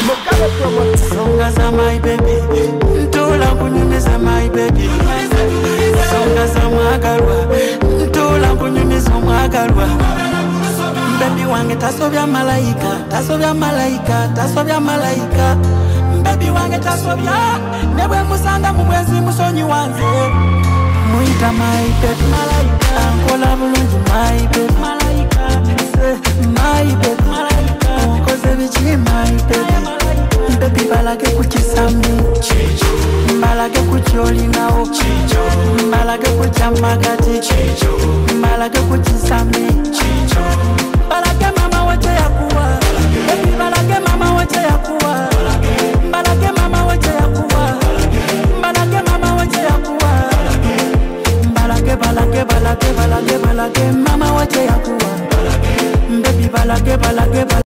Songa za my baby, ntola kunyumiza my baby. Songa za mwagalwa, ntola kunyumiza mwagalwa. Baby wange tasobya malaika, tasobya malaika, tasobya malaika. Baby wange tasobya, nebwe musanda mubwezi musonyi wanze. Muita my baby malaika, ankola bulungi my baby malaika. My baby malaika.